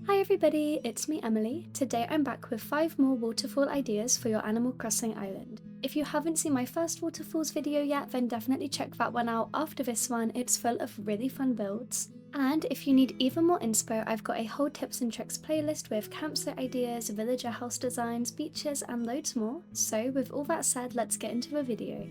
Hi everybody, it's me Emily. Today I'm back with 5 more waterfall ideas for your Animal Crossing island. If you haven't seen my first waterfalls video yet, then definitely check that one out after this one. It's full of really fun builds. And if you need even more inspo, I've got a whole tips and tricks playlist with campsite ideas, villager house designs, beaches and loads more. So with all that said, let's get into the video.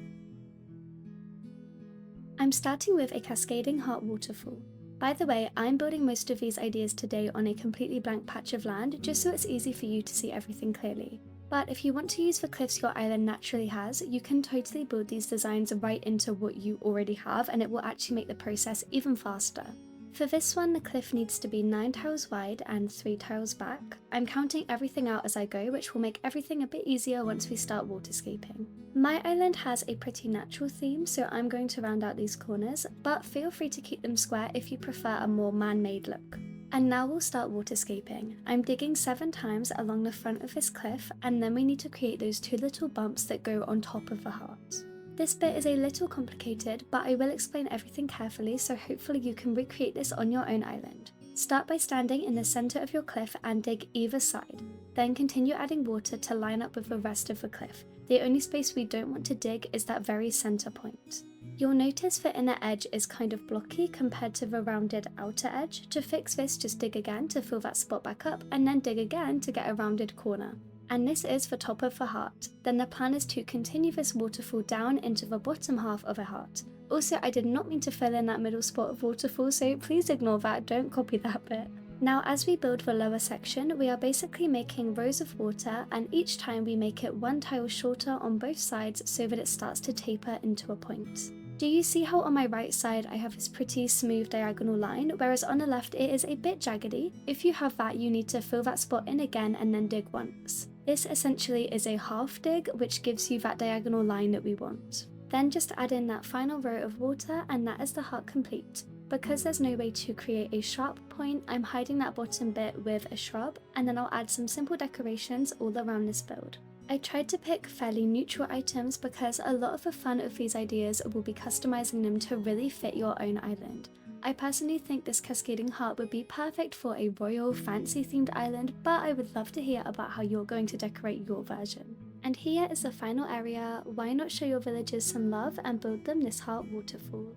I'm starting with a Cascading Heart waterfall. By the way, I'm building most of these ideas today on a completely blank patch of land, just so it's easy for you to see everything clearly. But if you want to use the cliffs your island naturally has, you can totally build these designs right into what you already have, and it will actually make the process even faster. For this one, the cliff needs to be 9 tiles wide and 3 tiles back. I'm counting everything out as I go, which will make everything a bit easier once we start waterscaping. My island has a pretty natural theme, so I'm going to round out these corners, but feel free to keep them square if you prefer a more man-made look. And now we'll start waterscaping. I'm digging 7 times along the front of this cliff, and then we need to create those 2 little bumps that go on top of the heart. This bit is a little complicated, but I will explain everything carefully, so hopefully you can recreate this on your own island. Start by standing in the center of your cliff and dig either side. Then continue adding water to line up with the rest of the cliff. The only space we don't want to dig is that very center point. You'll notice the inner edge is kind of blocky compared to the rounded outer edge. To fix this, just dig again to fill that spot back up, and then dig again to get a rounded corner. And this is the top of the heart. Then the plan is to continue this waterfall down into the bottom half of a heart. Also, I did not mean to fill in that middle spot of waterfall, so please ignore that, don't copy that bit. Now as we build the lower section, we are basically making rows of water, and each time we make it 1 tile shorter on both sides so that it starts to taper into a point. Do you see how on my right side I have this pretty smooth diagonal line, whereas on the left it is a bit jaggedy? If you have that, you need to fill that spot in again and then dig once. This essentially is a half dig, which gives you that diagonal line that we want. Then just add in that final row of water, and that is the heart complete. Because there's no way to create a sharp point, I'm hiding that bottom bit with a shrub, and then I'll add some simple decorations all around this build. I tried to pick fairly neutral items because a lot of the fun of these ideas will be customizing them to really fit your own island. I personally think this Cascading Heart would be perfect for a royal, fancy themed island, but I would love to hear about how you're going to decorate your version. And here is the final area. Why not show your villagers some love and build them this heart waterfall?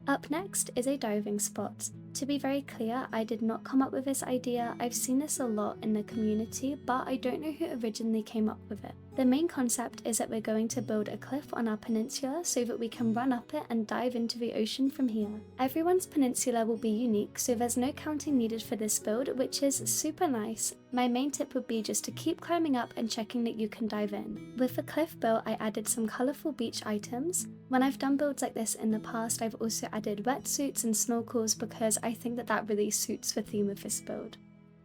Up next is a diving spot. To be very clear, I did not come up with this idea. I've seen this a lot in the community, but I don't know who originally came up with it. The main concept is that we're going to build a cliff on our peninsula so that we can run up it and dive into the ocean from here. Everyone's peninsula will be unique, so there's no counting needed for this build, which is super nice. My main tip would be just to keep climbing up and checking that you can dive in. With the cliff built, I added some colourful beach items. When I've done builds like this in the past, I've also added wetsuits and snorkels because I think that really suits the theme of this build.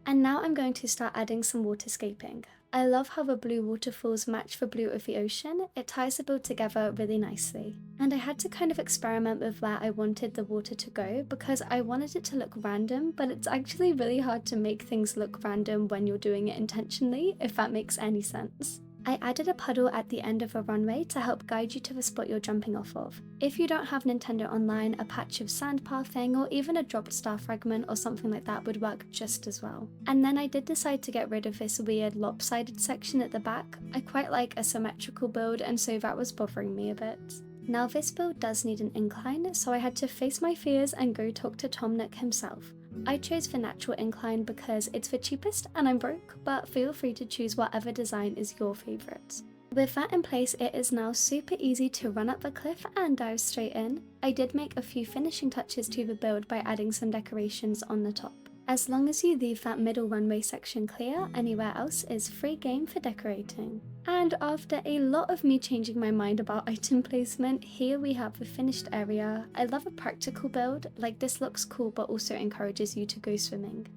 And now I'm going to start adding some waterscaping. I love how the blue waterfalls match the blue of the ocean. It ties the build together really nicely. And I had to kind of experiment with where I wanted the water to go because I wanted it to look random, but it's actually really hard to make things look random when you're doing it intentionally, if that makes any sense. I added a puddle at the end of a runway to help guide you to the spot you're jumping off of. If you don't have Nintendo Online, a patch of sand pathing or even a dropped star fragment or something like that would work just as well. And then I did decide to get rid of this weird lopsided section at the back. I quite like a symmetrical build, and so that was bothering me a bit. Now this build does need an incline, so I had to face my fears and go talk to Tom Nook himself. I chose the natural incline because it's the cheapest and I'm broke, but feel free to choose whatever design is your favourite. With that in place, it is now super easy to run up the cliff and dive straight in. I did make a few finishing touches to the build by adding some decorations on the top. As long as you leave that middle runway section clear, anywhere else is free game for decorating. And after a lot of me changing my mind about item placement, here we have the finished area. I love a practical build, like this looks cool but also encourages you to go swimming.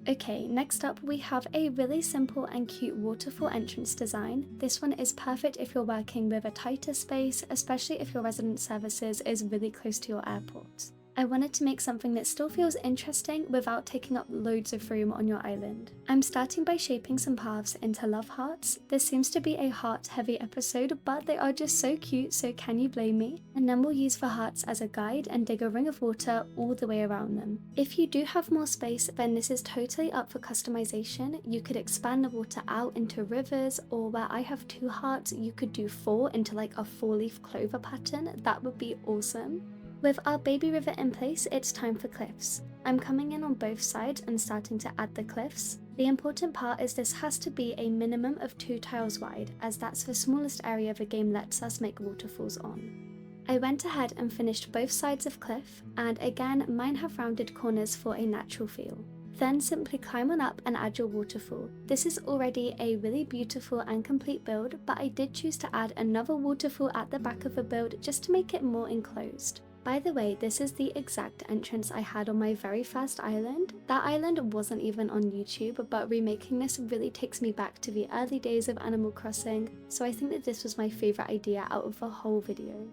Okay, next up we have a really simple and cute waterfall entrance design. This one is perfect if you're working with a tighter space, especially if your resident services is really close to your airport. I wanted to make something that still feels interesting without taking up loads of room on your island. I'm starting by shaping some paths into love hearts. This seems to be a heart heavy episode, but they are just so cute, so can you blame me? And then we'll use the hearts as a guide and dig a ring of water all the way around them. If you do have more space, then this is totally up for customization. You could expand the water out into rivers, or where I have 2 hearts, you could do 4 into like a 4-leaf clover pattern. That would be awesome. With our baby river in place, it's time for cliffs. I'm coming in on both sides and starting to add the cliffs. The important part is this has to be a minimum of 2 tiles wide, as that's the smallest area the game lets us make waterfalls on. I went ahead and finished both sides of cliff, and again mine have rounded corners for a natural feel. Then simply climb on up and add your waterfall. This is already a really beautiful and complete build, but I did choose to add another waterfall at the back of the build just to make it more enclosed. By the way, this is the exact entrance I had on my very first island. That island wasn't even on YouTube, but remaking this really takes me back to the early days of Animal Crossing, so I think that this was my favourite idea out of the whole video.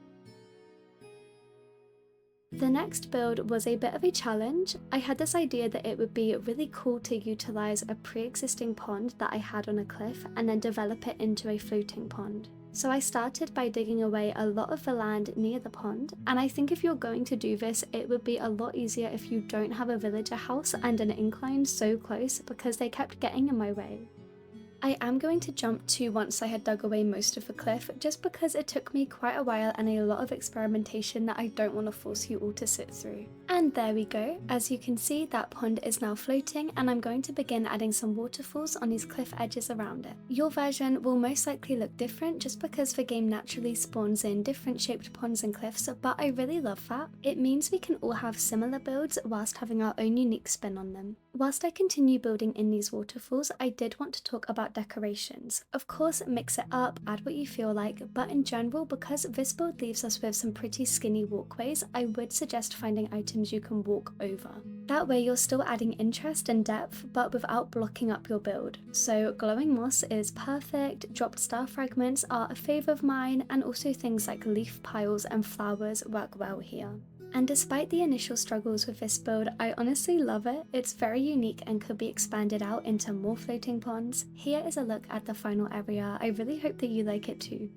The next build was a bit of a challenge. I had this idea that it would be really cool to utilise a pre-existing pond that I had on a cliff and then develop it into a floating pond. So I started by digging away a lot of the land near the pond, and I think if you're going to do this, it would be a lot easier if you don't have a villager house and an incline so close, because they kept getting in my way. I am going to jump to once I had dug away most of the cliff, just because it took me quite a while and a lot of experimentation that I don't want to force you all to sit through. And there we go. As you can see, that pond is now floating, and I'm going to begin adding some waterfalls on these cliff edges around it. Your version will most likely look different just because the game naturally spawns in different shaped ponds and cliffs, but I really love that. It means we can all have similar builds whilst having our own unique spin on them. Whilst I continue building in these waterfalls, I did want to talk about decorations. Of course, mix it up, add what you feel like, but in general, because this build leaves us with some pretty skinny walkways, I would suggest finding items you can walk over. That way you're still adding interest and depth, but without blocking up your build. So glowing moss is perfect, dropped star fragments are a favourite of mine, and also things like leaf piles and flowers work well here. And despite the initial struggles with this build, I honestly love it. It's very unique and could be expanded out into more floating ponds. Here is a look at the final area. I really hope that you like it too.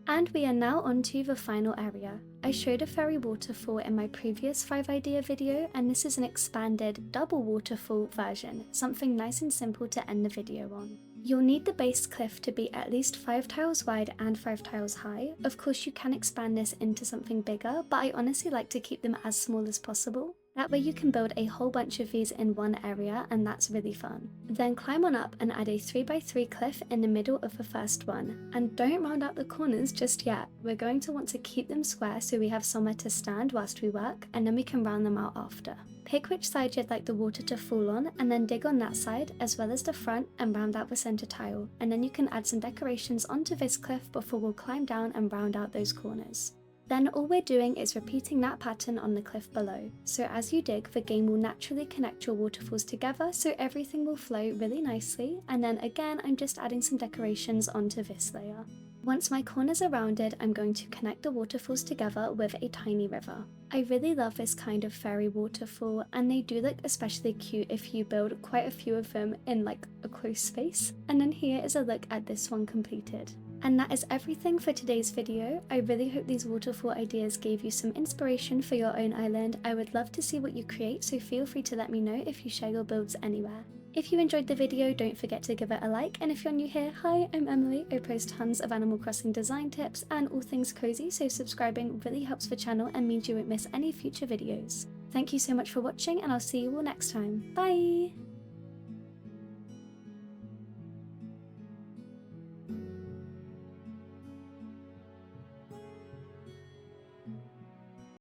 And we are now on to the final area. I showed a fairy waterfall in my previous 5 idea video, and this is an expanded double waterfall version, something nice and simple to end the video on. You'll need the base cliff to be at least 5 tiles wide and 5 tiles high. Of course you can expand this into something bigger, but I honestly like to keep them as small as possible. That way you can build a whole bunch of these in one area, and that's really fun. Then climb on up and add a 3x3 cliff in the middle of the first one. And don't round out the corners just yet. We're going to want to keep them square so we have somewhere to stand whilst we work, and then we can round them out after. Pick which side you'd like the water to fall on, and then dig on that side as well as the front and round out the centre tile. And then you can add some decorations onto this cliff before we'll climb down and round out those corners. Then all we're doing is repeating that pattern on the cliff below. So as you dig, the game will naturally connect your waterfalls together, so everything will flow really nicely. And then again, I'm just adding some decorations onto this layer. Once my corners are rounded, I'm going to connect the waterfalls together with a tiny river. I really love this kind of fairy waterfall, and they do look especially cute if you build quite a few of them in like a close space. And then here is a look at this one completed. And that is everything for today's video. I really hope these waterfall ideas gave you some inspiration for your own island. I would love to see what you create, so feel free to let me know if you share your builds anywhere. If you enjoyed the video, don't forget to give it a like, and if you're new here, hi, I'm Emily. I post tons of Animal Crossing design tips and all things cozy, so subscribing really helps the channel and means you won't miss any future videos. Thank you so much for watching, and I'll see you all next time. Bye!